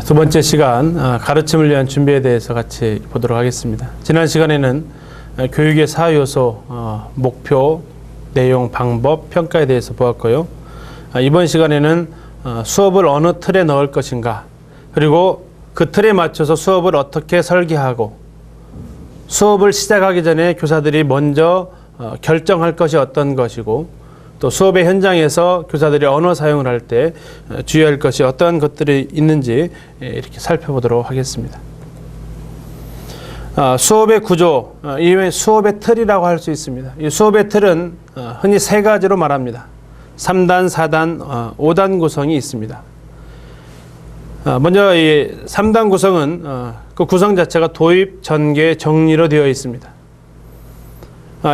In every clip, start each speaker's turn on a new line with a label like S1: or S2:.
S1: 두 번째 시간 가르침을 위한 준비에 대해서 같이 보도록 하겠습니다. 지난 시간에는 교육의 4요소 목표, 내용, 방법, 평가에 대해서 보았고요. 이번 시간에는 수업을 어느 틀에 넣을 것인가, 그리고 그 틀에 맞춰서 수업을 어떻게 설계하고 수업을 시작하기 전에 교사들이 먼저 결정할 것이 어떤 것이고, 또 수업의 현장에서 교사들이 언어 사용을 할 때 주의할 것이 어떠한 것들이 있는지 이렇게 살펴보도록 하겠습니다. 수업의 구조, 이 수업의 틀이라고 할 수 있습니다. 이 수업의 틀은 흔히 세 가지로 말합니다. 3단, 4단, 5단 구성이 있습니다. 먼저 이 3단 구성은 그 구성 자체가 도입, 전개, 정리로 되어 있습니다.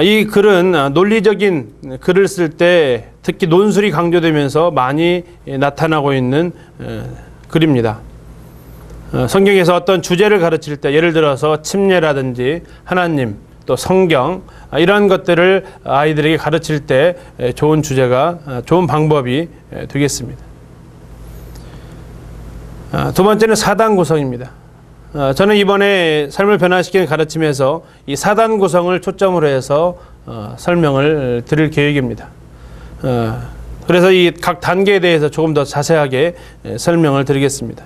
S1: 이 글은 논리적인 글을 쓸 때 특히 논술이 강조되면서 많이 나타나고 있는 글입니다. 성경에서 어떤 주제를 가르칠 때, 예를 들어서 침례라든지 하나님, 또 성경, 이러한 것들을 아이들에게 가르칠 때 좋은 주제가, 좋은 방법이 되겠습니다. 두 번째는 4단 구성입니다. 저는 이번에 삶을 변화시키는 가르침에서 이 4단 구성을 초점으로 해서 설명을 드릴 계획입니다. 그래서 이 각 단계에 대해서 조금 더 자세하게 설명을 드리겠습니다.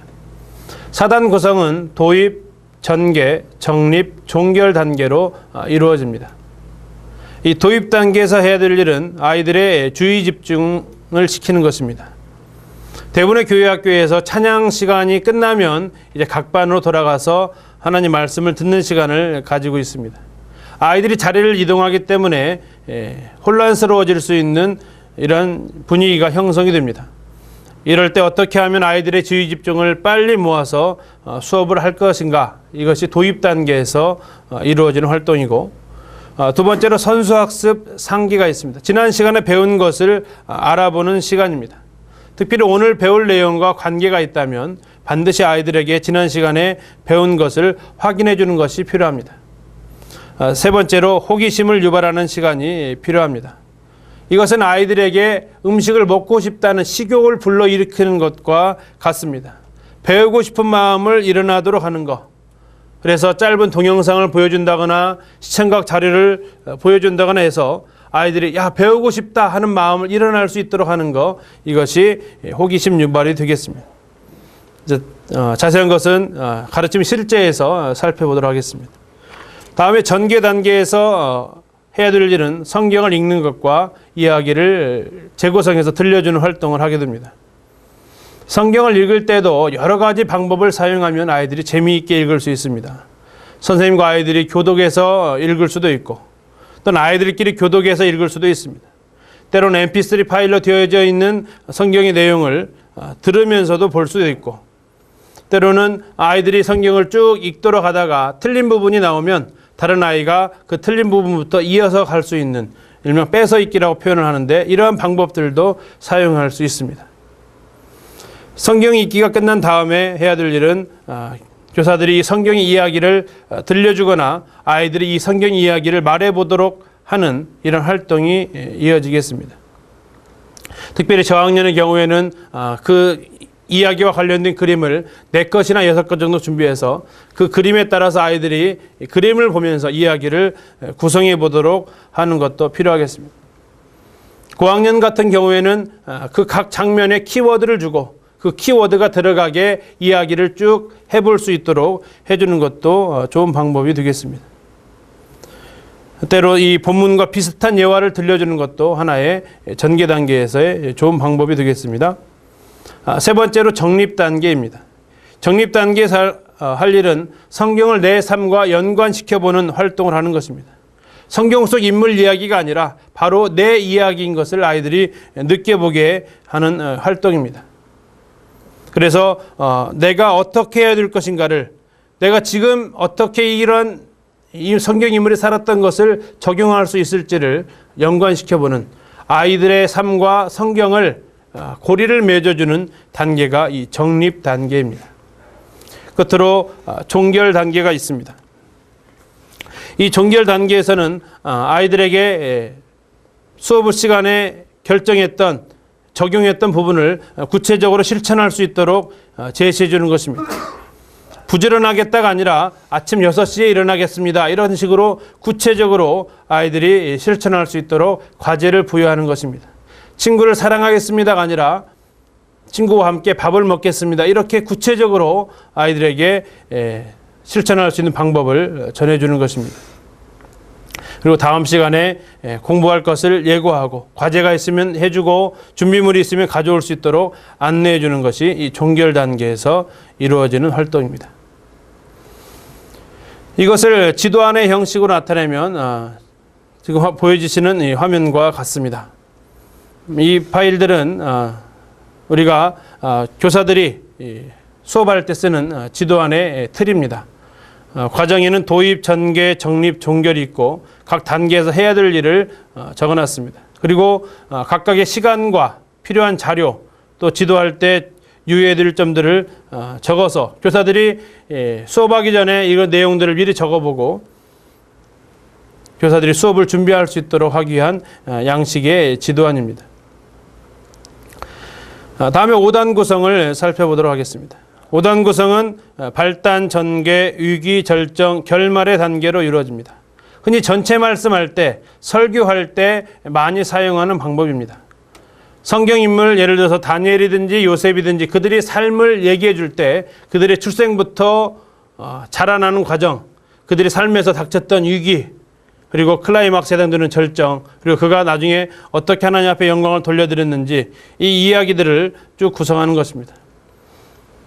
S1: 4단 구성은 도입, 전개, 정립, 종결 단계로 이루어집니다. 이 도입 단계에서 해야 될 일은 아이들의 주의 집중을 시키는 것입니다. 대부분의 교회학교에서 찬양 시간이 끝나면 이제 각 반으로 돌아가서 하나님 말씀을 듣는 시간을 가지고 있습니다. 아이들이 자리를 이동하기 때문에 혼란스러워질 수 있는 이런 분위기가 형성이 됩니다. 이럴 때 어떻게 하면 아이들의 주의 집중을 빨리 모아서 수업을 할 것인가, 이것이 도입 단계에서 이루어지는 활동이고, 두 번째로 선수학습 상기가 있습니다. 지난 시간에 배운 것을 알아보는 시간입니다. 특별히 오늘 배울 내용과 관계가 있다면 반드시 아이들에게 지난 시간에 배운 것을 확인해 주는 것이 필요합니다. 세 번째로 호기심을 유발하는 시간이 필요합니다. 이것은 아이들에게 음식을 먹고 싶다는 식욕을 불러일으키는 것과 같습니다. 배우고 싶은 마음을 일어나도록 하는 것. 그래서 짧은 동영상을 보여준다거나 시청각 자료를 보여준다거나 해서 아이들이 배우고 싶다 하는 마음을 일어날 수 있도록 하는 것, 이것이 호기심 유발이 되겠습니다. 이제 자세한 것은 가르침 실제에서 살펴보도록 하겠습니다. 다음에 전개 단계에서 해야 될 일은 성경을 읽는 것과 이야기를 재구성해서 들려주는 활동을 하게 됩니다. 성경을 읽을 때도 여러 가지 방법을 사용하면 아이들이 재미있게 읽을 수 있습니다. 선생님과 아이들이 교독해서 읽을 수도 있고, 또는 아이들끼리 교독해서 읽을 수도 있습니다. 때로는 mp3 파일로 되어져 있는 성경의 내용을 들으면서도 볼 수도 있고, 때로는 아이들이 성경을 쭉 읽도록 하다가 틀린 부분이 나오면 다른 아이가 그 틀린 부분부터 이어서 갈 수 있는, 일명 뺏어 읽기라고 표현을 하는데, 이러한 방법들도 사용할 수 있습니다. 성경 읽기가 끝난 다음에 해야 될 일은 교사들이 이 성경 이야기를 들려주거나 아이들이 이 성경 이야기를 말해보도록 하는 이런 활동이 이어지겠습니다. 특별히 저학년의 경우에는 그 이야기와 관련된 그림을 4컷이나 6컷 정도 준비해서 그 그림에 따라서 아이들이 그림을 보면서 이야기를 구성해 보도록 하는 것도 필요하겠습니다. 고학년 같은 경우에는 그 각 장면에 키워드를 주고 그 키워드가 들어가게 이야기를 쭉 해볼 수 있도록 해주는 것도 좋은 방법이 되겠습니다. 때로 이 본문과 비슷한 예화를 들려주는 것도 하나의 전개 단계에서의 좋은 방법이 되겠습니다. 세 번째로 정립 단계입니다. 정립 단계에서 할 일은 성경을 내 삶과 연관시켜보는 활동을 하는 것입니다. 성경 속 인물 이야기가 아니라 바로 내 이야기인 것을 아이들이 느껴보게 하는 활동입니다. 그래서 내가 어떻게 해야 될 것인가를, 내가 지금 어떻게 이런 이 성경 인물이 살았던 것을 적용할 수 있을지를 연관시켜보는, 아이들의 삶과 성경을 고리를 맺어주는 단계가 이 정립 단계입니다. 끝으로 종결 단계가 있습니다. 이 종결 단계에서는 아이들에게 수업 시간에 결정했던 적용했던 부분을 구체적으로 실천할 수 있도록 제시해 주는 것입니다. 부지런하겠다가 아니라 아침 6시에 일어나겠습니다. 이런 식으로 구체적으로 아이들이 실천할 수 있도록 과제를 부여하는 것입니다. 친구를 사랑하겠습니다가 아니라 친구와 함께 밥을 먹겠습니다. 이렇게 구체적으로 아이들에게 실천할 수 있는 방법을 전해주는 것입니다. 그리고 다음 시간에 공부할 것을 예고하고 과제가 있으면 해주고 준비물이 있으면 가져올 수 있도록 안내해 주는 것이 이 종결 단계에서 이루어지는 활동입니다. 이것을 지도안의 형식으로 나타내면 지금 보여주시는 이 화면과 같습니다. 이 파일들은 우리가 교사들이 수업할 때 쓰는 지도안의 틀입니다. 과정에는 도입, 전개, 정립, 종결이 있고 각 단계에서 해야 될 일을 적어놨습니다. 그리고 각각의 시간과 필요한 자료 또 지도할 때 유의해야 될 점들을 적어서 교사들이 수업하기 전에 이런 내용들을 미리 적어보고 교사들이 수업을 준비할 수 있도록 하기 위한 양식의 지도안입니다. 다음에 5단 구성을 살펴보도록 하겠습니다. 5단 구성은 발단, 전개, 위기, 절정, 결말의 단계로 이루어집니다. 흔히 전체 말씀할 때, 설교할 때 많이 사용하는 방법입니다. 성경 인물, 예를 들어서 다니엘이든지 요셉이든지 그들이 삶을 얘기해 줄 때 그들의 출생부터 자라나는 과정, 그들의 삶에서 닥쳤던 위기, 그리고 클라이막스에 해당되는 절정, 그리고 그가 나중에 어떻게 하나님 앞에 영광을 돌려드렸는지 이 이야기들을 쭉 구성하는 것입니다.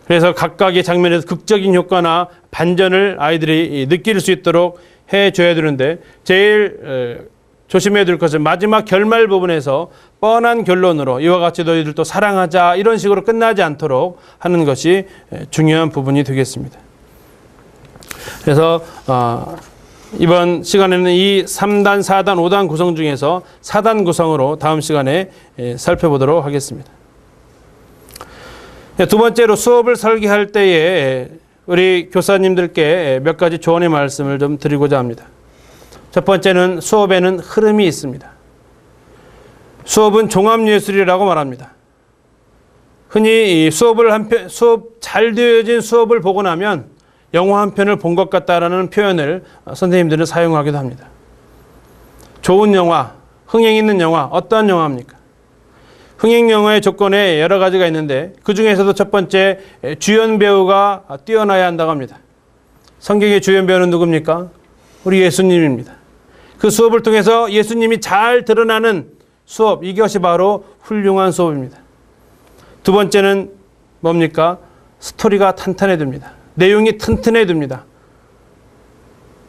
S1: 그래서 각각의 장면에서 극적인 효과나 반전을 아이들이 느낄 수 있도록 해줘야 되는데 제일 조심해야 될 것은 마지막 결말 부분에서 뻔한 결론으로 이와 같이 너희들도 사랑하자 이런 식으로 끝나지 않도록 하는 것이 중요한 부분이 되겠습니다. 그래서 이번 시간에는 이 3단, 4단, 5단 구성 중에서 4단 구성으로 다음 시간에 살펴보도록 하겠습니다. 두 번째로 수업을 설계할 때에 우리 교사님들께 몇 가지 조언의 말씀을 좀 드리고자 합니다. 첫 번째는 수업에는 흐름이 있습니다. 수업은 종합예술이라고 말합니다. 흔히 수업 잘 되어진 수업을 보고 나면 영화 한 편을 본 것 같다라는 표현을 선생님들은 사용하기도 합니다. 좋은 영화, 흥행 있는 영화, 어떤 영화입니까? 흥행 영화의 조건에 여러 가지가 있는데 그 중에서도 첫 번째 주연 배우가 뛰어나야 한다고 합니다. 성경의 주연 배우는 누굽니까? 우리 예수님입니다. 그 수업을 통해서 예수님이 잘 드러나는 수업, 이것이 바로 훌륭한 수업입니다. 두 번째는 뭡니까? 스토리가 탄탄해야 됩니다. 내용이 튼튼해야 됩니다.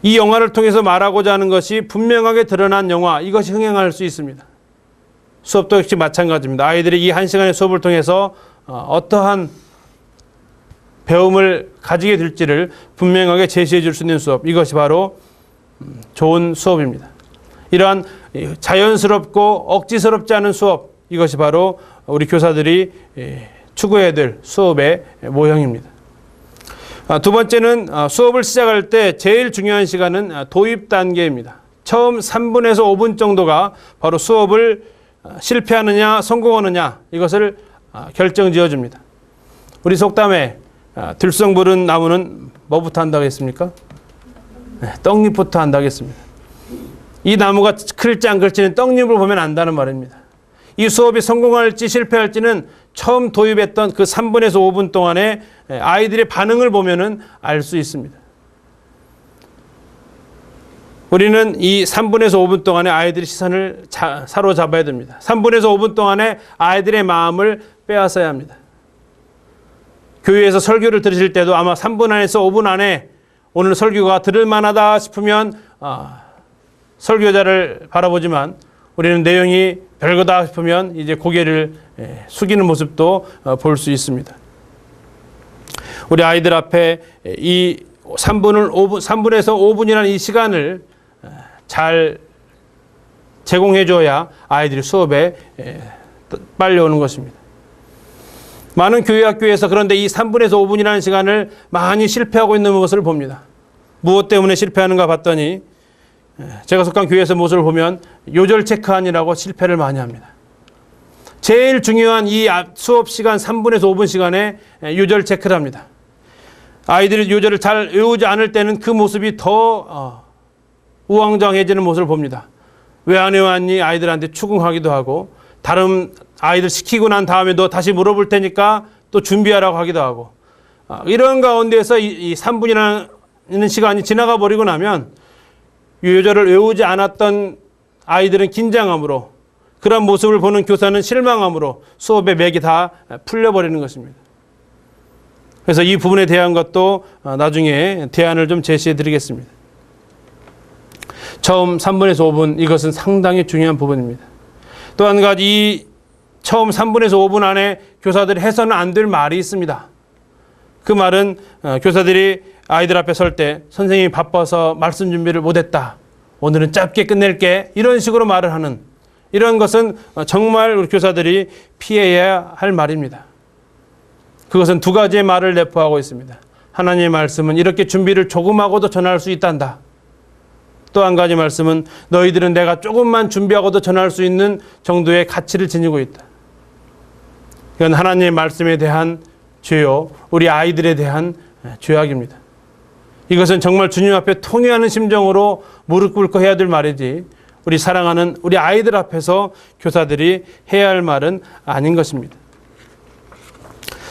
S1: 이 영화를 통해서 말하고자 하는 것이 분명하게 드러난 영화, 이것이 흥행할 수 있습니다. 수업도 역시 마찬가지입니다. 아이들이 이 한 시간의 수업을 통해서 어떠한 배움을 가지게 될지를 분명하게 제시해 줄 수 있는 수업, 이것이 바로 좋은 수업입니다. 이러한 자연스럽고 억지스럽지 않은 수업, 이것이 바로 우리 교사들이 추구해야 될 수업의 모형입니다. 두 번째는 수업을 시작할 때 제일 중요한 시간은 도입 단계입니다. 처음 3분에서 5분 정도가 바로 수업을 실패하느냐 성공하느냐 이것을 결정지어 줍니다. 우리 속담에 들성 부른 나무는 뭐부터 한다고 했습니까? 떡잎부터 한다고 했습니다. 이 나무가 클지 안 클지는 떡잎을 보면 안다는 말입니다. 이 수업이 성공할지 실패할지는 처음 도입했던 그 3분에서 5분 동안에 아이들의 반응을 보면은 알 수 있습니다. 우리는 이 3분에서 5분 동안에 아이들의 시선을 사로잡아야 됩니다. 3분에서 5분 동안에 아이들의 마음을 빼앗아야 합니다. 교회에서 설교를 들으실 때도 아마 3분 안에서 5분 안에 오늘 설교가 들을 만하다 싶으면 설교자를 바라보지만 우리는 내용이 별거다 싶으면 이제 고개를 숙이는 모습도 볼 수 있습니다. 우리 아이들 앞에 이 3분에서 5분이라는 이 시간을 잘 제공해 줘야 아이들이 수업에 빨리 오는 것입니다. 많은 교회 학교에서 그런데 이 3분에서 5분이라는 시간을 많이 실패하고 있는 것을 봅니다. 무엇 때문에 실패하는가 봤더니 제가 속한 교회에서 모습을 보면 요절 체크하느라고 실패를 많이 합니다. 제일 중요한 이 수업 시간 3분에서 5분 시간에 요절 체크를 합니다. 아이들이 요절을 잘 외우지 않을 때는 그 모습이 더 우왕좌왕해지는 모습을 봅니다. 왜 안 외웠니? 아이들한테 추궁하기도 하고, 다른 아이들 시키고 난 다음에 너 다시 물어볼 테니까 또 준비하라고 하기도 하고, 이런 가운데서 이 3분이라는 시간이 지나가 버리고 나면 요절을 외우지 않았던 아이들은 긴장함으로, 그런 모습을 보는 교사는 실망함으로 수업의 맥이 다 풀려버리는 것입니다. 그래서 이 부분에 대한 것도 나중에 대안을 좀 제시해 드리겠습니다. 처음 3분에서 5분, 이것은 상당히 중요한 부분입니다. 또 한 가지, 이 처음 3분에서 5분 안에 교사들이 해서는 안 될 말이 있습니다. 그 말은 교사들이 아이들 앞에 설 때 선생님이 바빠서 말씀 준비를 못했다, 오늘은 짧게 끝낼게, 이런 식으로 말을 하는, 이런 것은 정말 우리 교사들이 피해야 할 말입니다. 그것은 두 가지의 말을 내포하고 있습니다. 하나님의 말씀은 이렇게 준비를 조금 하고도 전할 수 있단다. 또 한 가지 말씀은 너희들은 내가 조금만 준비하고도 전할 수 있는 정도의 가치를 지니고 있다. 이건 하나님의 말씀에 대한 죄요, 우리 아이들에 대한 죄악입니다. 이것은 정말 주님 앞에 통회하는 심정으로 무릎 꿇고 해야 될 말이지, 우리 사랑하는 우리 아이들 앞에서 교사들이 해야 할 말은 아닌 것입니다.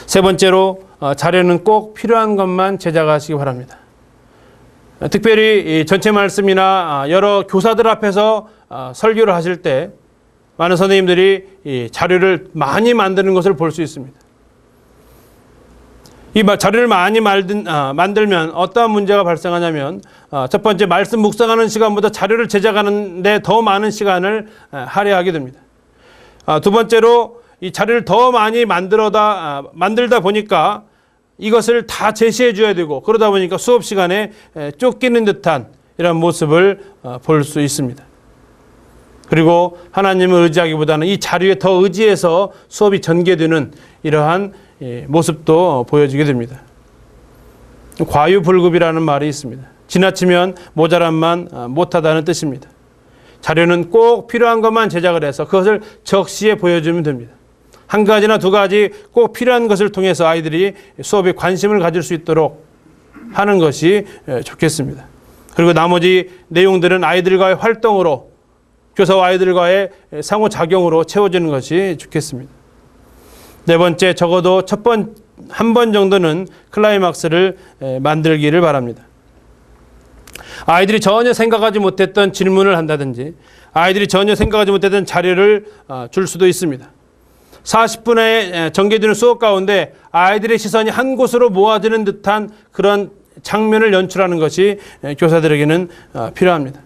S1: 세 번째로, 자료는 꼭 필요한 것만 제작하시기 바랍니다. 특별히 전체 말씀이나 여러 교사들 앞에서 설교를 하실 때 많은 선생님들이 자료를 많이 만드는 것을 볼 수 있습니다. 이 자료를 많이 만들면 어떠한 문제가 발생하냐면, 첫 번째, 말씀 묵상하는 시간보다 자료를 제작하는 데 더 많은 시간을 할애하게 됩니다. 두 번째로, 이 자료를 더 많이 만들다 보니까 이것을 다 제시해 줘야 되고, 그러다 보니까 수업 시간에 쫓기는 듯한 이런 모습을 볼 수 있습니다. 그리고 하나님을 의지하기보다는 이 자료에 더 의지해서 수업이 전개되는 이러한 모습도 보여지게 됩니다. 과유불급이라는 말이 있습니다. 지나치면 모자란만 못하다는 뜻입니다. 자료는 꼭 필요한 것만 제작을 해서 그것을 적시에 보여주면 됩니다. 한 가지나 두 가지 꼭 필요한 것을 통해서 아이들이 수업에 관심을 가질 수 있도록 하는 것이 좋겠습니다. 그리고 나머지 내용들은 아이들과의 활동으로, 교사와 아이들과의 상호작용으로 채워지는 것이 좋겠습니다. 네 번째, 적어도 한 번 정도는 클라이막스를 만들기를 바랍니다. 아이들이 전혀 생각하지 못했던 질문을 한다든지, 아이들이 전혀 생각하지 못했던 자료를 줄 수도 있습니다. 40분에 전개되는 수업 가운데 아이들의 시선이 한 곳으로 모아지는 듯한 그런 장면을 연출하는 것이 교사들에게는 필요합니다.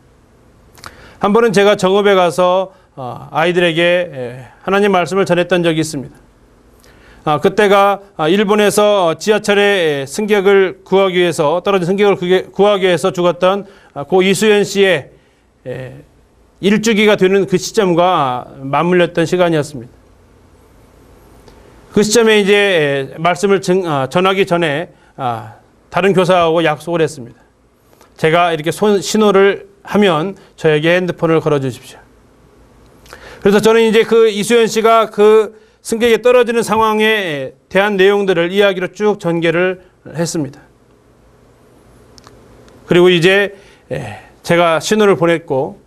S1: 한 번은 제가 정읍에 가서 아이들에게 하나님 말씀을 전했던 적이 있습니다. 그때가 일본에서 지하철의 승객을 구하기 위해서, 떨어진 승객을 구하기 위해서 죽었던 고 이수연 씨의 일주기가 되는 그 시점과 맞물렸던 시간이었습니다. 그 시점에 이제 말씀을 전하기 전에 다른 교사하고 약속을 했습니다. 제가 이렇게 신호를 하면 저에게 핸드폰을 걸어 주십시오. 그래서 저는 이제 그 이수연 씨가 그 승객이 떨어지는 상황에 대한 내용들을 이야기로 쭉 전개를 했습니다. 그리고 이제 제가 신호를 보냈고,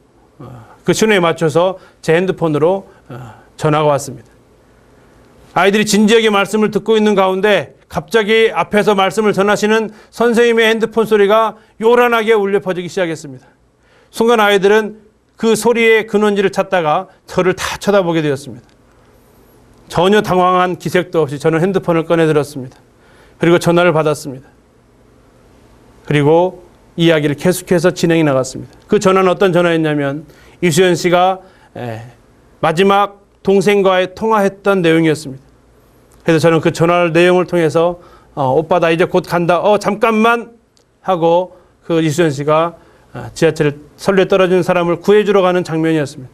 S1: 그 신호에 맞춰서 제 핸드폰으로 전화가 왔습니다. 아이들이 진지하게 말씀을 듣고 있는 가운데 갑자기 앞에서 말씀을 전하시는 선생님의 핸드폰 소리가 요란하게 울려 퍼지기 시작했습니다. 순간 아이들은 그 소리의 근원지를 찾다가 저를 다 쳐다보게 되었습니다. 전혀 당황한 기색도 없이 저는 핸드폰을 꺼내 들었습니다. 그리고 전화를 받았습니다. 그리고 이야기를 계속해서 진행해 나갔습니다. 그 전화는 어떤 전화였냐면, 이수연 씨가 마지막 동생과의 통화했던 내용이었습니다. 그래서 저는 그 전화 내용을 통해서 오빠 나 이제 곧 간다, 잠깐만 하고 그 이수연 씨가 지하철 선로에 떨어진 사람을 구해주러 가는 장면이었습니다.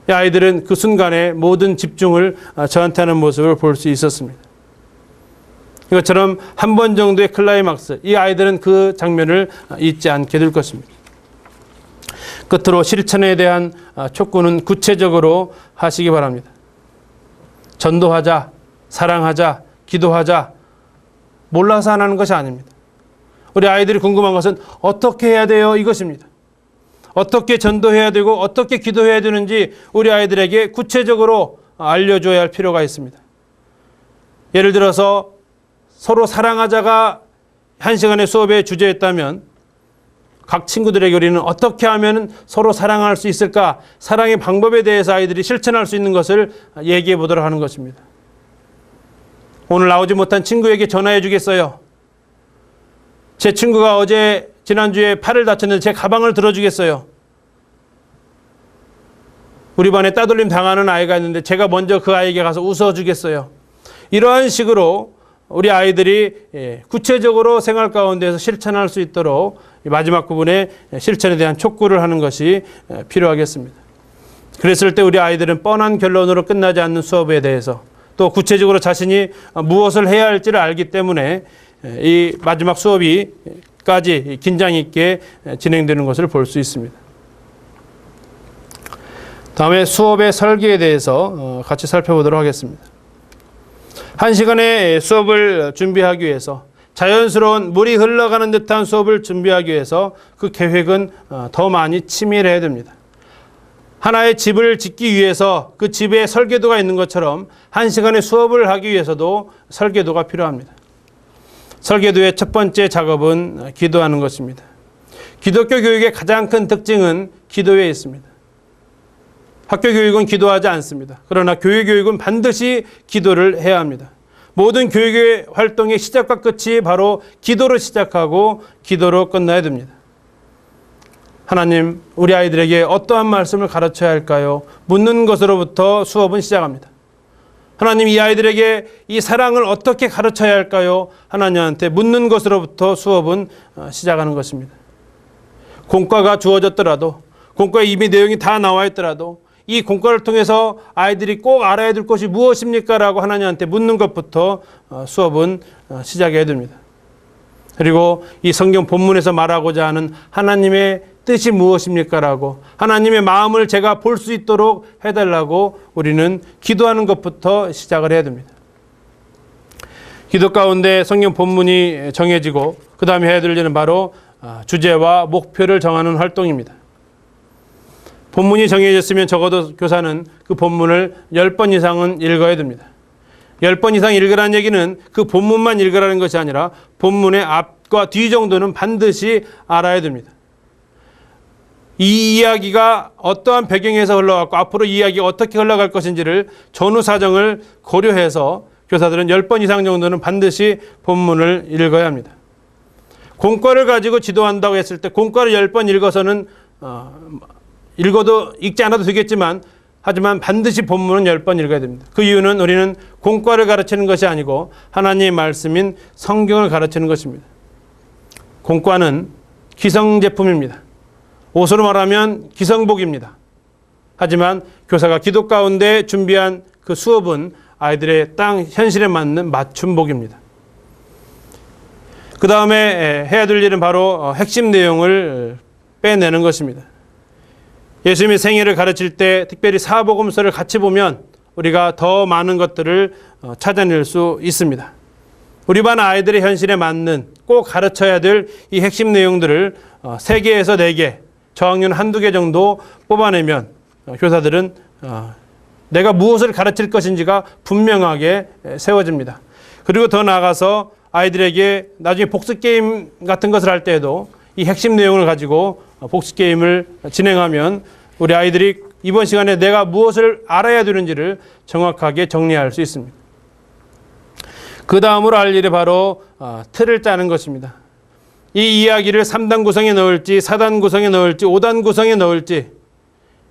S1: 아이들은 그 순간에 모든 집중을 저한테 하는 모습을 볼 수 있었습니다. 이것처럼 한 번 정도의 클라이막스, 이 아이들은 그 장면을 잊지 않게 될 것입니다. 끝으로 실천에 대한 촉구는 구체적으로 하시기 바랍니다. 전도하자, 사랑하자, 기도하자, 몰라서 안 하는 것이 아닙니다. 우리 아이들이 궁금한 것은 어떻게 해야 돼요? 이것입니다. 어떻게 전도해야 되고 어떻게 기도해야 되는지 우리 아이들에게 구체적으로 알려줘야 할 필요가 있습니다. 예를 들어서 서로 사랑하자가 한 시간의 수업의 주제였다면 각 친구들에게 우리는 어떻게 하면 서로 사랑할 수 있을까? 사랑의 방법에 대해서 아이들이 실천할 수 있는 것을 얘기해 보도록 하는 것입니다. 오늘 나오지 못한 친구에게 전화해 주겠어요. 제 친구가 지난주에 팔을 다쳤는데 제 가방을 들어주겠어요. 우리 반에 따돌림 당하는 아이가 있는데 제가 먼저 그 아이에게 가서 웃어주겠어요. 이러한 식으로 우리 아이들이 구체적으로 생활 가운데서 실천할 수 있도록 마지막 부분에 실천에 대한 촉구를 하는 것이 필요하겠습니다. 그랬을 때 우리 아이들은 뻔한 결론으로 끝나지 않는 수업에 대해서 또 구체적으로 자신이 무엇을 해야 할지를 알기 때문에 이 마지막 수업이까지 긴장 있게 진행되는 것을 볼 수 있습니다. 다음에 수업의 설계에 대해서 같이 살펴보도록 하겠습니다. 한 시간의 수업을 준비하기 위해서 자연스러운 물이 흘러가는 듯한 수업을 준비하기 위해서 그 계획은 더 많이 치밀해야 됩니다. 하나의 집을 짓기 위해서 그 집에 설계도가 있는 것처럼 한 시간의 수업을 하기 위해서도 설계도가 필요합니다. 설계도의 첫 번째 작업은 기도하는 것입니다. 기독교 교육의 가장 큰 특징은 기도에 있습니다. 학교 교육은 기도하지 않습니다. 그러나 교회 교육은 반드시 기도를 해야 합니다. 모든 교육의 활동의 시작과 끝이 바로 기도로 시작하고 기도로 끝나야 됩니다. 하나님, 우리 아이들에게 어떠한 말씀을 가르쳐야 할까요? 묻는 것으로부터 수업은 시작합니다. 하나님, 이 아이들에게 이 사랑을 어떻게 가르쳐야 할까요? 하나님한테 묻는 것으로부터 수업은 시작하는 것입니다. 공과가 주어졌더라도, 공과에 이미 내용이 다 나와 있더라도 이 공과를 통해서 아이들이 꼭 알아야 될 것이 무엇입니까? 라고 하나님한테 묻는 것부터 수업은 시작해야 됩니다. 그리고 이 성경 본문에서 말하고자 하는 하나님의 뜻이 무엇입니까? 라고 하나님의 마음을 제가 볼 수 있도록 해달라고 우리는 기도하는 것부터 시작을 해야 됩니다. 기도 가운데 성경 본문이 정해지고 그 다음에 해야 될 일은 바로 주제와 목표를 정하는 활동입니다. 본문이 정해졌으면 적어도 교사는 그 본문을 10번 이상은 읽어야 됩니다. 10번 이상 읽으라는 얘기는 그 본문만 읽으라는 것이 아니라 본문의 앞과 뒤 정도는 반드시 알아야 됩니다. 이 이야기가 어떠한 배경에서 흘러갔고 앞으로 이 이야기가 어떻게 흘러갈 것인지를 전후 사정을 고려해서 교사들은 10번 이상 정도는 반드시 본문을 읽어야 합니다. 공과를 가지고 지도한다고 했을 때 공과를 10번 읽어서는 읽어도 읽지 않아도 되겠지만 하지만 반드시 본문은 10번 읽어야 됩니다. 그 이유는 우리는 공과를 가르치는 것이 아니고 하나님의 말씀인 성경을 가르치는 것입니다. 공과는 기성제품입니다. 옷으로 말하면 기성복입니다. 하지만 교사가 기도 가운데 준비한 그 수업은 아이들의 땅 현실에 맞는 맞춤복입니다. 그 다음에 해야 될 일은 바로 핵심 내용을 빼내는 것입니다. 예수님의 생애를 가르칠 때 특별히 사복음서를 같이 보면 우리가 더 많은 것들을 찾아낼 수 있습니다. 우리 반 아이들의 현실에 맞는 꼭 가르쳐야 될 이 핵심 내용들을 3개에서 4개, 저학년 1-2개 정도 뽑아내면 교사들은 내가 무엇을 가르칠 것인지가 분명하게 세워집니다. 그리고 더 나아가서 아이들에게 나중에 복습게임 같은 것을 할 때에도 이 핵심 내용을 가지고 복습게임을 진행하면 우리 아이들이 이번 시간에 내가 무엇을 알아야 되는지를 정확하게 정리할 수 있습니다. 그 다음으로 할 일이 바로 틀을 짜는 것입니다. 이 이야기를 3단 구성에 넣을지 4단 구성에 넣을지 5단 구성에 넣을지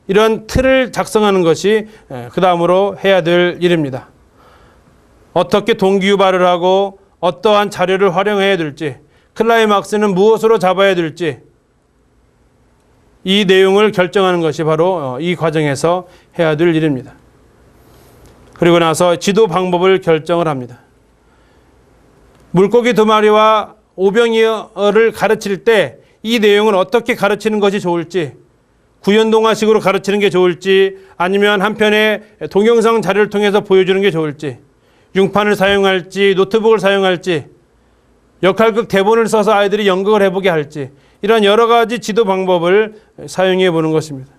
S1: 이런 틀을 작성하는 것이 그 다음으로 해야 될 일입니다. 어떻게 동기유발을 하고 어떠한 자료를 활용해야 될지 클라이막스는 무엇으로 잡아야 될지 이 내용을 결정하는 것이 바로 이 과정에서 해야 될 일입니다. 그리고 나서 지도 방법을 결정을 합니다. 물고기 2마리와 오병이어를 가르칠 때 이 내용을 어떻게 가르치는 것이 좋을지 구연동화식으로 가르치는 게 좋을지, 아니면 한편의 동영상 자료를 통해서 보여주는 게 좋을지, 융판을 사용할지 노트북을 사용할지, 역할극 대본을 써서 아이들이 연극을 해보게 할지, 이런 여러 가지 지도 방법을 사용해 보는 것입니다.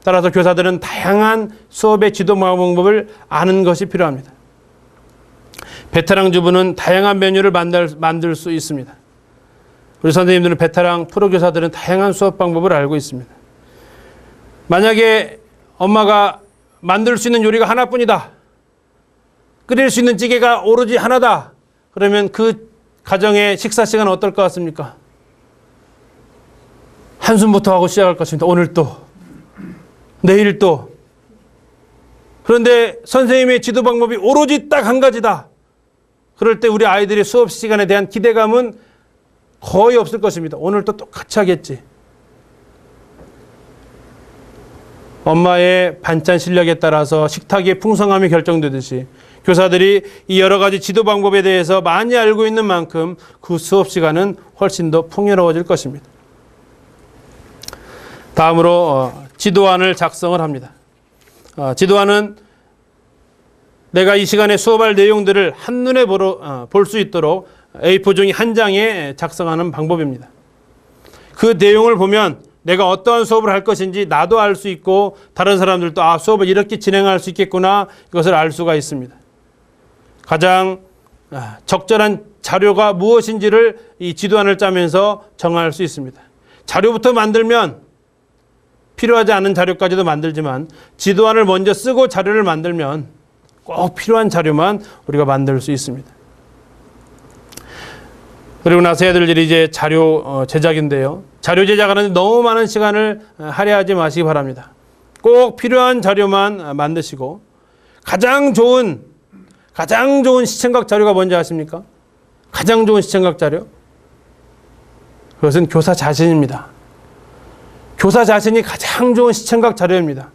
S1: 따라서 교사들은 다양한 수업의 지도 방법을 아는 것이 필요합니다. 베테랑 주부는 다양한 메뉴를 만들 수 있습니다. 우리 선생님들은 베테랑 프로교사들은 다양한 수업 방법을 알고 있습니다. 만약에 엄마가 만들 수 있는 요리가 하나뿐이다, 끓일 수 있는 찌개가 오로지 하나다, 그러면 그 가정의 식사 시간은 어떨 것 같습니까? 한숨부터 하고 시작할 것입니다. 오늘 또, 내일 또. 그런데 선생님의 지도 방법이 오로지 딱 한 가지다. 그럴 때 우리 아이들의 수업 시간에 대한 기대감은 거의 없을 것입니다. 오늘 또 똑같이 하겠지. 엄마의 반찬 실력에 따라서 식탁의 풍성함이 결정되듯이 교사들이 이 여러 가지 지도 방법에 대해서 많이 알고 있는 만큼 그 수업 시간은 훨씬 더 풍요로워질 것입니다. 다음으로 지도안을 작성을 합니다. 지도안은 내가 이 시간에 수업할 내용들을 한눈에 볼 수 있도록 A4 종이 한 장에 작성하는 방법입니다. 그 내용을 보면 내가 어떠한 수업을 할 것인지 나도 알 수 있고 다른 사람들도 수업을 이렇게 진행할 수 있겠구나, 이것을 알 수가 있습니다. 가장 적절한 자료가 무엇인지를 이 지도안을 짜면서 정할 수 있습니다. 자료부터 만들면 필요하지 않은 자료까지도 만들지만 지도안을 먼저 쓰고 자료를 만들면 꼭 필요한 자료만 우리가 만들 수 있습니다. 그리고 나서 해야 될 일이 이제 자료 제작인데요. 자료 제작하는데 너무 많은 시간을 할애하지 마시기 바랍니다. 꼭 필요한 자료만 만드시고, 가장 좋은 시청각 자료가 뭔지 아십니까? 가장 좋은 시청각 자료? 그것은 교사 자신입니다. 교사 자신이 가장 좋은 시청각 자료입니다.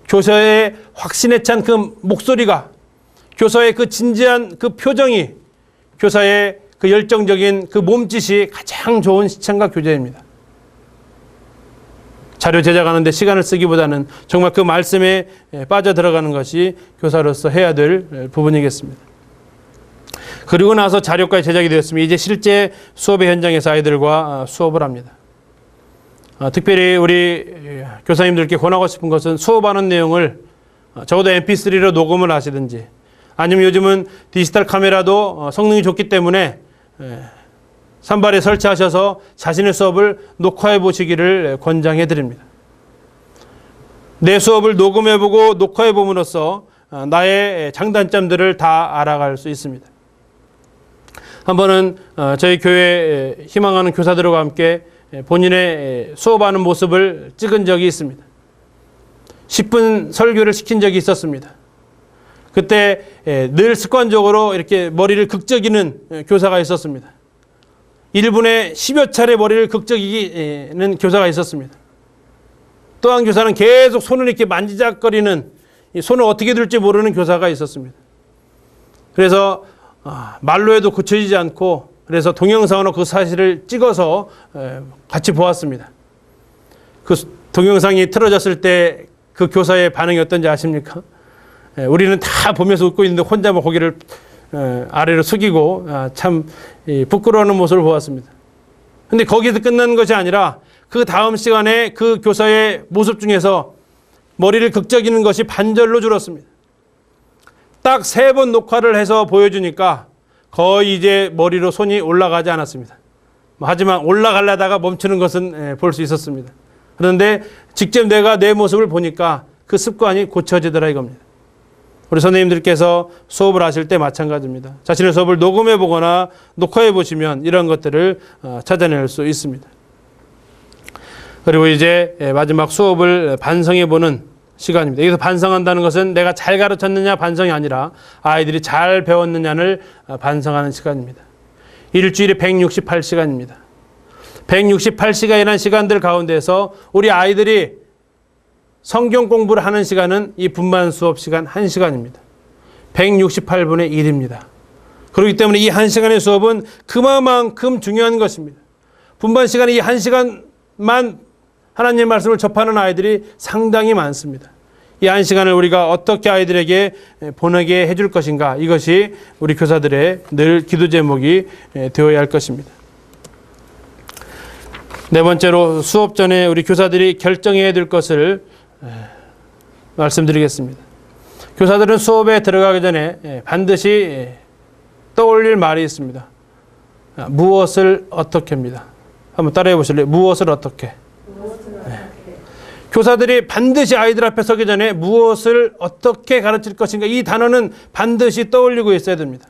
S1: 교사의 확신에 찬 그 목소리가, 교사의 그 진지한 그 표정이, 교사의 그 열정적인 그 몸짓이 가장 좋은 시청각 교재입니다. 자료 제작하는데 시간을 쓰기보다는 정말 그 말씀에 빠져들어가는 것이 교사로서 해야 될 부분이겠습니다. 그리고 나서 자료까지 제작이 되었으면 이제 실제 수업의 현장에서 아이들과 수업을 합니다. 특별히 우리 교사님들께 권하고 싶은 것은 수업하는 내용을 적어도 mp3로 녹음을 하시든지, 아니면 요즘은 디지털 카메라도 성능이 좋기 때문에 산발에 설치하셔서 자신의 수업을 녹화해 보시기를 권장해 드립니다. 내 수업을 녹음해 보고 녹화해 봄으로써 나의 장단점들을 다 알아갈 수 있습니다. 한 번은 저희 교회 희망하는 교사들과 함께 본인의 수업하는 모습을 찍은 적이 있습니다. 10분 설교를 시킨 적이 있었습니다. 그때 늘 습관적으로 이렇게 머리를 극적이는 교사가 있었습니다. 1분에 10여 차례 머리를 극적이는 교사가 있었습니다. 또 한 교사는 계속 손을 이렇게 만지작거리는, 손을 어떻게 들지 모르는 교사가 있었습니다. 그래서 말로 해도 고쳐지지 않고, 그래서 동영상으로 그 사실을 찍어서 같이 보았습니다. 그 동영상이 틀어졌을 때 그 교사의 반응이 어떤지 아십니까? 우리는 다 보면서 웃고 있는데 혼자만 고개를 아래로 숙이고 참 부끄러워하는 모습을 보았습니다. 그런데 거기서 끝난 것이 아니라 그 다음 시간에 그 교사의 모습 중에서 머리를 극적이는 것이 반절로 줄었습니다. 딱 3번 녹화를 해서 보여주니까 거의 이제 머리로 손이 올라가지 않았습니다. 하지만 올라가려다가 멈추는 것은 볼 수 있었습니다. 그런데 직접 내가 내 모습을 보니까 그 습관이 고쳐지더라 이겁니다. 우리 선생님들께서 수업을 하실 때 마찬가지입니다. 자신의 수업을 녹음해 보거나 녹화해 보시면 이런 것들을 찾아낼 수 있습니다. 그리고 이제 마지막 수업을 반성해 보는 시간입니다. 여기서 반성한다는 것은 내가 잘 가르쳤느냐 반성이 아니라 아이들이 잘 배웠느냐를 반성하는 시간입니다. 일주일에 168시간입니다. 168시간이라는 시간들 가운데서 우리 아이들이 성경 공부를 하는 시간은 이 분반 수업 시간 1시간입니다. 168분의 1입니다. 그렇기 때문에 이 1시간의 수업은 그만큼 중요한 것입니다. 분반 시간에 이 1시간만 하나님의 말씀을 접하는 아이들이 상당히 많습니다. 이 한 시간을 우리가 어떻게 아이들에게 보내게 해줄 것인가, 이것이 우리 교사들의 늘 기도 제목이 되어야 할 것입니다. 네 번째로, 수업 전에 우리 교사들이 결정해야 될 것을 말씀드리겠습니다. 교사들은 수업에 들어가기 전에 반드시 떠올릴 말이 있습니다. 무엇을 어떻게입니다. 한번 따라해 보실래요? 무엇을 어떻게. 교사들이 반드시 아이들 앞에 서기 전에 무엇을 어떻게 가르칠 것인가, 이 단어는 반드시 떠올리고 있어야 됩니다.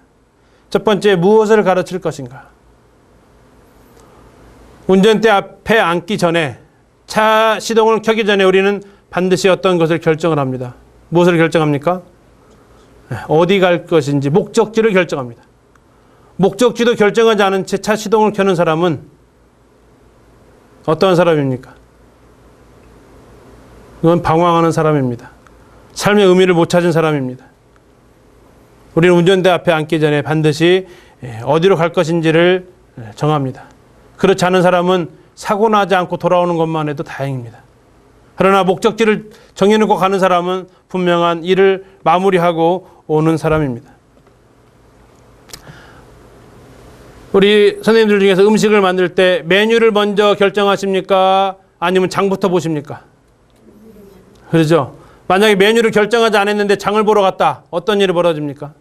S1: 첫 번째, 무엇을 가르칠 것인가. 운전대 앞에 앉기 전에, 차 시동을 켜기 전에 우리는 반드시 어떤 것을 결정을 합니다. 무엇을 결정합니까? 어디 갈 것인지, 목적지를 결정합니다. 목적지도 결정하지 않은 채 차 시동을 켜는 사람은 어떤 사람입니까? 그건 방황하는 사람입니다. 삶의 의미를 못 찾은 사람입니다. 우리는 운전대 앞에 앉기 전에 반드시 어디로 갈 것인지를 정합니다. 그렇지 않은 사람은 사고 나지 않고 돌아오는 것만 해도 다행입니다. 그러나 목적지를 정해놓고 가는 사람은 분명한 일을 마무리하고 오는 사람입니다. 우리 선생님들 중에서 음식을 만들 때 메뉴를 먼저 결정하십니까? 아니면 장부터 보십니까? 그렇죠? 만약에 메뉴를 결정하지 않았는데 장을 보러 갔다. 어떤 일이 벌어집니까?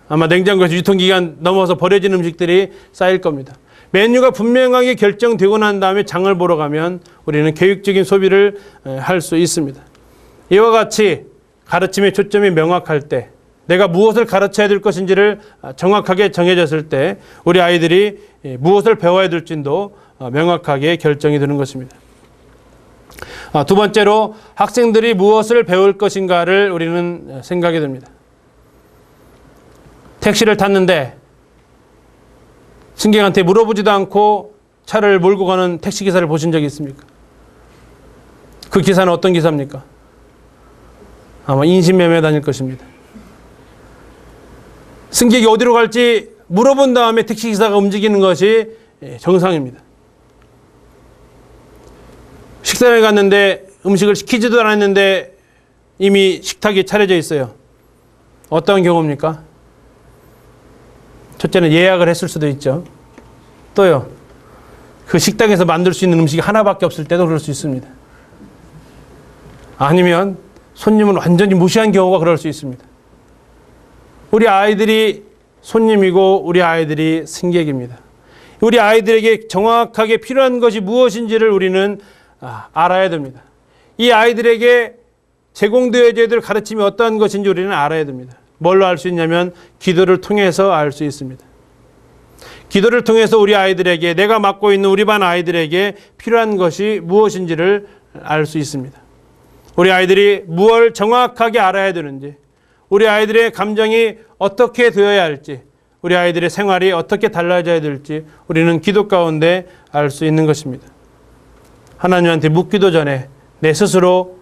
S1: 아마 냉장고에서 유통기간 넘어서 버려진 음식들이 쌓일 겁니다. 메뉴가 분명하게 결정되고 난 다음에 장을 보러 가면 우리는 계획적인 소비를 할 수 있습니다. 이와 같이 가르침의 초점이 명확할 때, 내가 무엇을 가르쳐야 될 것인지를 정확하게 정해졌을 때 우리 아이들이 무엇을 배워야 될지도 명확하게 결정이 되는 것입니다. 두 번째로, 학생들이 무엇을 배울 것인가를 우리는 생각이 됩니다. 택시를 탔는데 승객한테 물어보지도 않고 차를 몰고 가는 택시기사를 보신 적이 있습니까? 그 기사는 어떤 기사입니까? 아마 인신매매 다닐 것입니다. 승객이 어디로 갈지 물어본 다음에 택시기사가 움직이는 것이 정상입니다. 식당에 갔는데 음식을 시키지도 않았는데 이미 식탁이 차려져 있어요. 어떤 경우입니까? 첫째는 예약을 했을 수도 있죠. 또요, 그 식당에서 만들 수 있는 음식이 하나밖에 없을 때도 그럴 수 있습니다. 아니면 손님은 완전히 무시한 경우가 그럴 수 있습니다. 우리 아이들이 손님이고 우리 아이들이 승객입니다. 우리 아이들에게 정확하게 필요한 것이 무엇인지를 우리는 알아야 됩니다. 이 아이들에게 제공되어야 될 가르침이 어떠한 것인지 우리는 알아야 됩니다. 뭘로 알 수 있냐면 기도를 통해서 알 수 있습니다. 기도를 통해서 우리 아이들에게, 내가 맡고 있는 우리 반 아이들에게 필요한 것이 무엇인지를 알 수 있습니다. 우리 아이들이 무엇을 정확하게 알아야 되는지, 우리 아이들의 감정이 어떻게 되어야 할지, 우리 아이들의 생활이 어떻게 달라져야 될지 우리는 기도 가운데 알 수 있는 것입니다. 하나님한테 묻기도 전에 내 스스로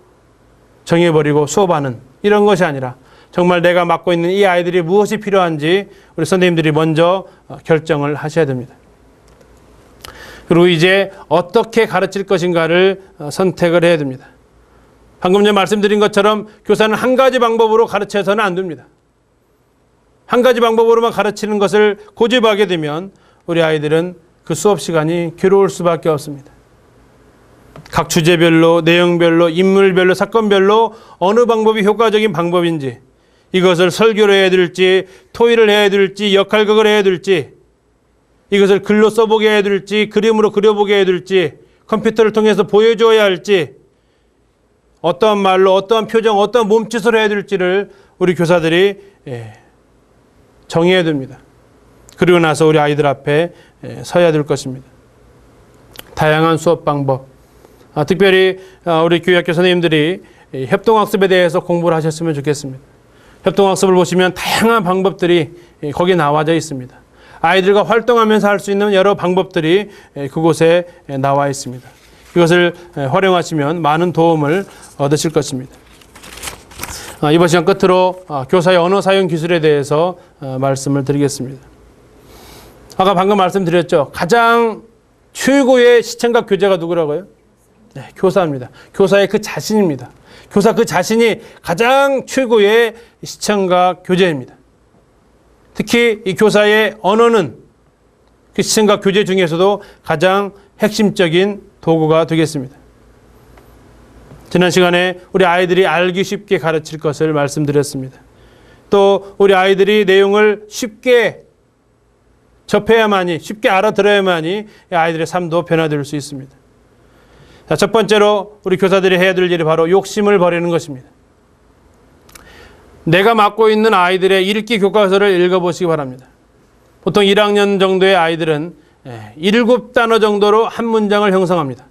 S1: 정해버리고 수업하는 이런 것이 아니라 정말 내가 맡고 있는 이 아이들이 무엇이 필요한지 우리 선생님들이 먼저 결정을 하셔야 됩니다. 그리고 이제 어떻게 가르칠 것인가를 선택을 해야 됩니다. 방금 전에 말씀드린 것처럼 교사는 한 가지 방법으로 가르쳐서는 안 됩니다. 한 가지 방법으로만 가르치는 것을 고집하게 되면 우리 아이들은 그 수업 시간이 괴로울 수밖에 없습니다. 각 주제별로, 내용별로, 인물별로, 사건별로 어느 방법이 효과적인 방법인지, 이것을 설교를 해야 될지, 토의를 해야 될지, 역할극을 해야 될지, 이것을 글로 써보게 해야 될지, 그림으로 그려보게 해야 될지, 컴퓨터를 통해서 보여줘야 할지, 어떠한 말로, 어떠한 표정, 어떠한 몸짓을 해야 될지를 우리 교사들이 정해야 됩니다. 그리고 나서 우리 아이들 앞에 서야 될 것입니다. 다양한 수업 방법, 특별히 우리 교육학교 선생님들이 협동학습에 대해서 공부를 하셨으면 좋겠습니다. 협동학습을 보시면 다양한 방법들이 거기에 나와져 있습니다. 아이들과 활동하면서 할 수 있는 여러 방법들이 그곳에 나와 있습니다. 이것을 활용하시면 많은 도움을 얻으실 것입니다. 이번 시간 끝으로 교사의 언어 사용 기술에 대해서 말씀을 드리겠습니다. 아까 방금 말씀드렸죠. 가장 최고의 시청각 교재가 누구라고요? 교사입니다. 교사의 그 자신입니다. 교사 그 자신이 가장 최고의 시청과 교재입니다. 특히 이 교사의 언어는 그 시청과 교재 중에서도 가장 핵심적인 도구가 되겠습니다. 지난 시간에 우리 아이들이 알기 쉽게 가르칠 것을 말씀드렸습니다. 또 우리 아이들이 내용을 쉽게 접해야만이, 쉽게 알아들어야만이 아이들의 삶도 변화될 수 있습니다. 자, 첫 번째로 우리 교사들이 해야 될 일이 바로 욕심을 버리는 것입니다. 내가 맡고 있는 아이들의 읽기 교과서를 읽어보시기 바랍니다. 보통 1학년 정도의 아이들은 7단어 정도로 한 문장을 형성합니다.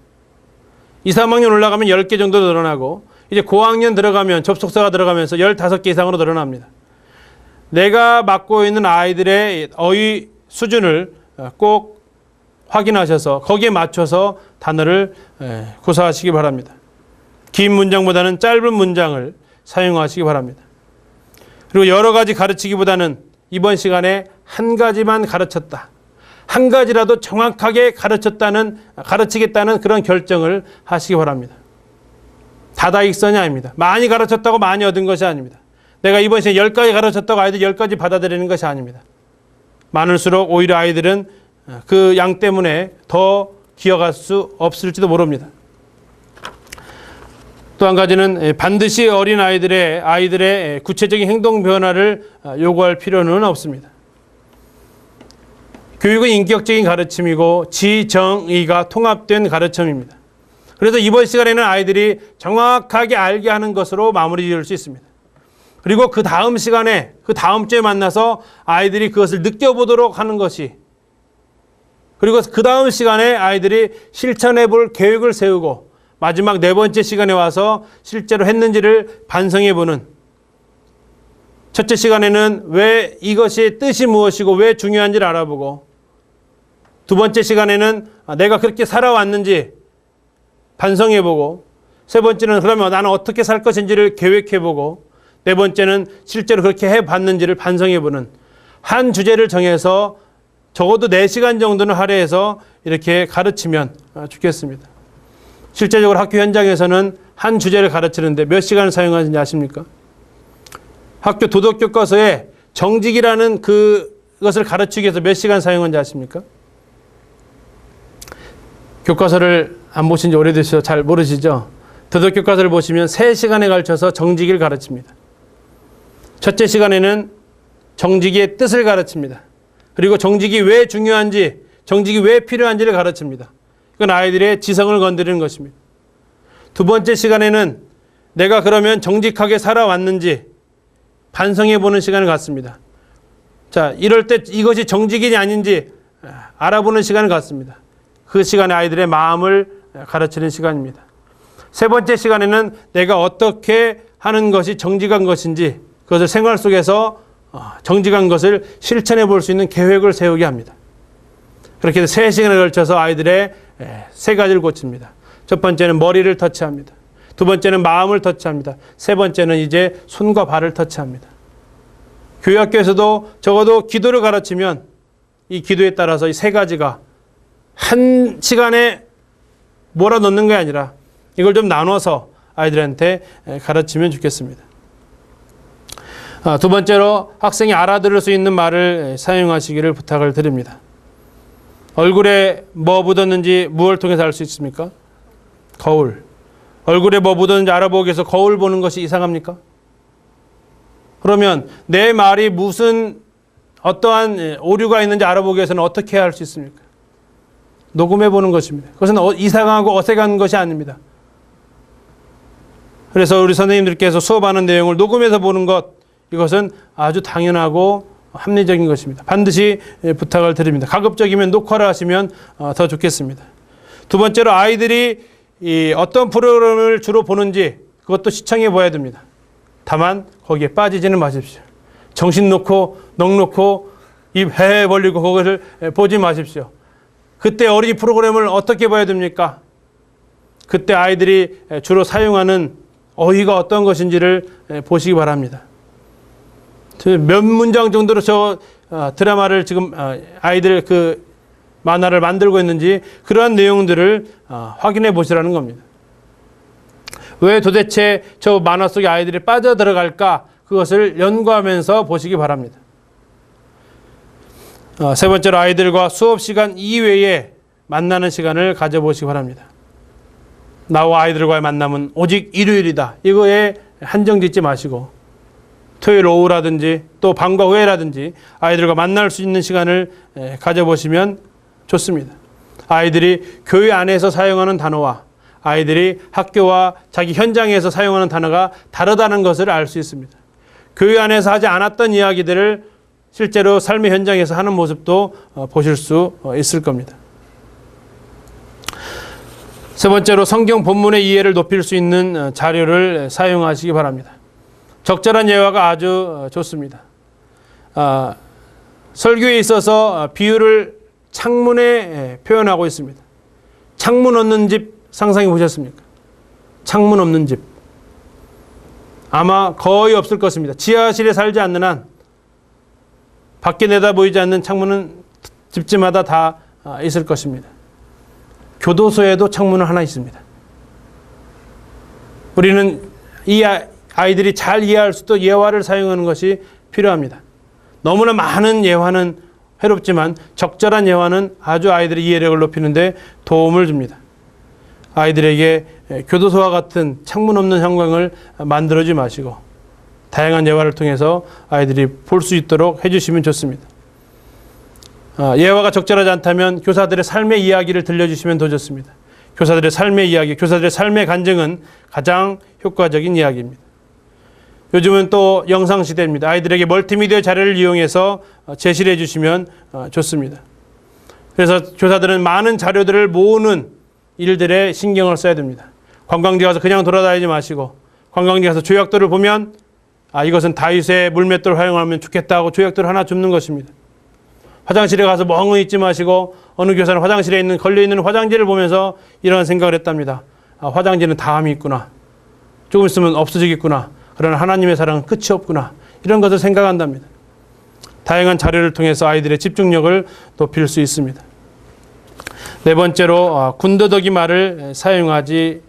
S1: 2, 3학년 올라가면 10개 정도 늘어나고 이제 고학년 들어가면 접속사가 들어가면서 15개 이상으로 늘어납니다. 내가 맡고 있는 아이들의 어휘 수준을 꼭 확인하셔서 거기에 맞춰서 단어를 구사하시기 바랍니다. 긴 문장보다는 짧은 문장을 사용하시기 바랍니다. 그리고 여러 가지 가르치기보다는 이번 시간에 한 가지만 가르쳤다. 한 가지라도 정확하게 가르치겠다는 그런 결정을 하시기 바랍니다. 다다익선이 아닙니다. 많이 가르쳤다고 많이 얻은 것이 아닙니다. 내가 이번 시간에 10가지 가르쳤다고 아이들 10가지 받아들이는 것이 아닙니다. 많을수록 오히려 아이들은 그 양 때문에 더 기어갈 수 없을지도 모릅니다. 또 한 가지는 반드시 어린 아이들의 구체적인 행동 변화를 요구할 필요는 없습니다. 교육은 인격적인 가르침이고 지정의가 통합된 가르침입니다. 그래서 이번 시간에는 아이들이 정확하게 알게 하는 것으로 마무리 지을 수 있습니다. 그리고 그 다음 시간에, 그 다음 주에 만나서 아이들이 그것을 느껴보도록 하는 것이, 그리고 그 다음 시간에 아이들이 실천해 볼 계획을 세우고 마지막 4번째 시간에 와서 실제로 했는지를 반성해 보는, 첫째 시간에는 왜 이것이 뜻이 무엇이고 왜 중요한지를 알아보고, 두 번째 시간에는 내가 그렇게 살아왔는지 반성해 보고, 세 번째는 그러면 나는 어떻게 살 것인지를 계획해 보고, 네 번째는 실제로 그렇게 해봤는지를 반성해 보는 한 주제를 정해서 적어도 4시간 정도는 할애해서 이렇게 가르치면 좋겠습니다. 실제적으로 학교 현장에서는 한 주제를 가르치는데 몇 시간을 사용하는지 아십니까? 학교 도덕교과서에 정직이라는 그것을 가르치기 위해서 몇 시간 사용하는지 아십니까? 교과서를 안 보신 지 오래되셔서 잘 모르시죠? 도덕교과서를 보시면 3시간에 걸쳐서 정직을 가르칩니다. 첫째 시간에는 정직의 뜻을 가르칩니다. 그리고 정직이 왜 중요한지, 정직이 왜 필요한지를 가르칩니다. 이건 아이들의 지성을 건드리는 것입니다. 두 번째 시간에는 내가 그러면 정직하게 살아왔는지 반성해 보는 시간을 갖습니다. 자, 이럴 때 이것이 정직이냐 아닌지 알아보는 시간을 갖습니다. 그 시간에 아이들의 마음을 가르치는 시간입니다. 세 번째 시간에는 내가 어떻게 하는 것이 정직한 것인지 그것을 생활 속에서 정직한 것을 실천해 볼 수 있는 계획을 세우게 합니다. 그렇게 해서 3시간에 걸쳐서 아이들의 3가지를 고칩니다. 첫 번째는 머리를 터치합니다. 두 번째는 마음을 터치합니다. 세 번째는 이제 손과 발을 터치합니다. 교회학교에서도 적어도 기도를 가르치면 이 기도에 따라서 이 3가지가 한 시간에 몰아넣는 게 아니라 이걸 좀 나눠서 아이들한테 가르치면 좋겠습니다. 두 번째로 학생이 알아들을 수 있는 말을 사용하시기를 부탁을 드립니다. 얼굴에 뭐 묻었는지 무엇을 통해서 알 수 있습니까? 거울. 얼굴에 뭐 묻었는지 알아보기 위해서 거울 보는 것이 이상합니까? 그러면 내 말이 무슨 어떠한 오류가 있는지 알아보기 위해서는 어떻게 할 수 있습니까? 녹음해 보는 것입니다. 그것은 이상하고 어색한 것이 아닙니다. 그래서 우리 선생님들께서 수업하는 내용을 녹음해서 보는 것, 이것은 아주 당연하고 합리적인 것입니다. 반드시 부탁을 드립니다. 가급적이면 녹화를 하시면 더 좋겠습니다. 두 번째로 아이들이 어떤 프로그램을 주로 보는지 그것도 시청해 봐야 됩니다. 다만 거기에 빠지지는 마십시오. 정신 놓고 넋 놓고 입 헤헤 벌리고 그것을 보지 마십시오. 그때 어린이 프로그램을 어떻게 봐야 됩니까? 그때 아이들이 주로 사용하는 어휘가 어떤 것인지를 보시기 바랍니다. 몇 문장 정도로 저 드라마를 지금 아이들 그 만화를 만들고 있는지 그러한 내용들을 확인해 보시라는 겁니다. 왜 도대체 저 만화 속에 아이들이 빠져들어갈까? 그것을 연구하면서 보시기 바랍니다. 세 번째로 아이들과 수업 시간 이외에 만나는 시간을 가져보시기 바랍니다. 나와 아이들과의 만남은 오직 일요일이다. 이거에 한정 짓지 마시고 토요일 오후라든지 또 방과 후에라든지 아이들과 만날 수 있는 시간을 가져보시면 좋습니다. 아이들이 교회 안에서 사용하는 단어와 아이들이 학교와 자기 현장에서 사용하는 단어가 다르다는 것을 알 수 있습니다. 교회 안에서 하지 않았던 이야기들을 실제로 삶의 현장에서 하는 모습도 보실 수 있을 겁니다. 세 번째로 성경 본문의 이해를 높일 수 있는 자료를 사용하시기 바랍니다. 적절한 예화가 아주 좋습니다. 설교에 있어서 비유를 창문에 표현하고 있습니다. 창문 없는 집 상상해 보셨습니까? 창문 없는 집. 아마 거의 없을 것입니다. 지하실에 살지 않는 한 밖에 내다 보이지 않는 창문은 집집마다 다 있을 것입니다. 교도소에도 창문은 하나 있습니다. 우리는 이 아이들이 잘 이해할 수 있도록 예화를 사용하는 것이 필요합니다. 너무나 많은 예화는 해롭지만 적절한 예화는 아주 아이들의 이해력을 높이는 데 도움을 줍니다. 아이들에게 교도소와 같은 창문 없는 형광을 만들어주지 마시고 다양한 예화를 통해서 아이들이 볼 수 있도록 해주시면 좋습니다. 예화가 적절하지 않다면 교사들의 삶의 이야기를 들려주시면 더 좋습니다. 교사들의 삶의 이야기, 교사들의 삶의 간증은 가장 효과적인 이야기입니다. 요즘은 또 영상 시대입니다. 아이들에게 멀티미디어 자료를 이용해서 제시를 해주시면 좋습니다. 그래서 교사들은 많은 자료들을 모으는 일들에 신경을 써야 됩니다. 관광지 가서 그냥 돌아다니지 마시고 관광지 가서 조약돌을 보면 이것은 다윗의 물맷돌을 활용하면 좋겠다고 조약돌을 하나 줍는 것입니다. 화장실에 가서 멍하니 있지 마시고 어느 교사는 화장실에 있는 걸려있는 화장지를 보면서 이런 생각을 했답니다. 화장지는 다함이 있구나. 조금 있으면 없어지겠구나. 그러나 하나님의 사랑은 끝이 없구나. 이런 것을 생각한답니다. 다양한 자료를 통해서 아이들의 집중력을 높일 수 있습니다. 네 번째로 군더더기 말을 사용하지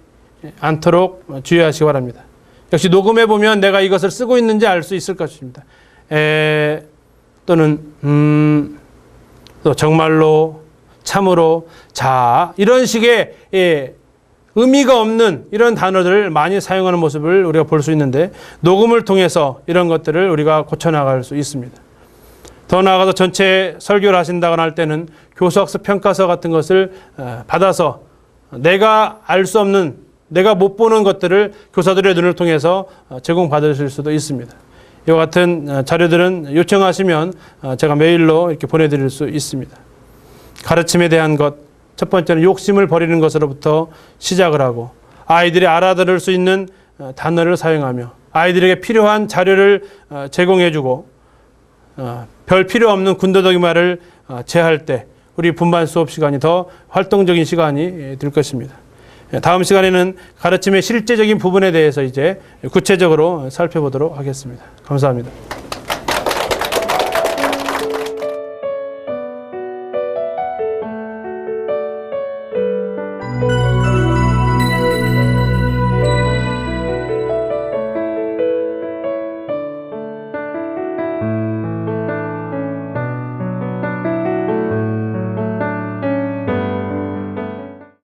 S1: 않도록 주의하시기 바랍니다. 역시 녹음해 보면 내가 이것을 쓰고 있는지 알 수 있을 것입니다. 또는 또 정말로, 참으로, 자, 이런 식의 의미가 없는 이런 단어들을 많이 사용하는 모습을 우리가 볼 수 있는데 녹음을 통해서 이런 것들을 우리가 고쳐나갈 수 있습니다. 더 나아가서 전체 설교를 하신다거나 할 때는 교수학습 평가서 같은 것을 받아서 내가 알 수 없는, 내가 못 보는 것들을 교사들의 눈을 통해서 제공받으실 수도 있습니다. 이와 같은 자료들은 요청하시면 제가 메일로 이렇게 보내드릴 수 있습니다. 가르침에 대한 것, 첫 번째는 욕심을 버리는 것으로부터 시작을 하고 아이들이 알아들을 수 있는 단어를 사용하며 아이들에게 필요한 자료를 제공해주고 별 필요 없는 군더더기 말을 제할 때 우리 분반 수업 시간이 더 활동적인 시간이 될 것입니다. 다음 시간에는 가르침의 실제적인 부분에 대해서 이제 구체적으로 살펴보도록 하겠습니다. 감사합니다.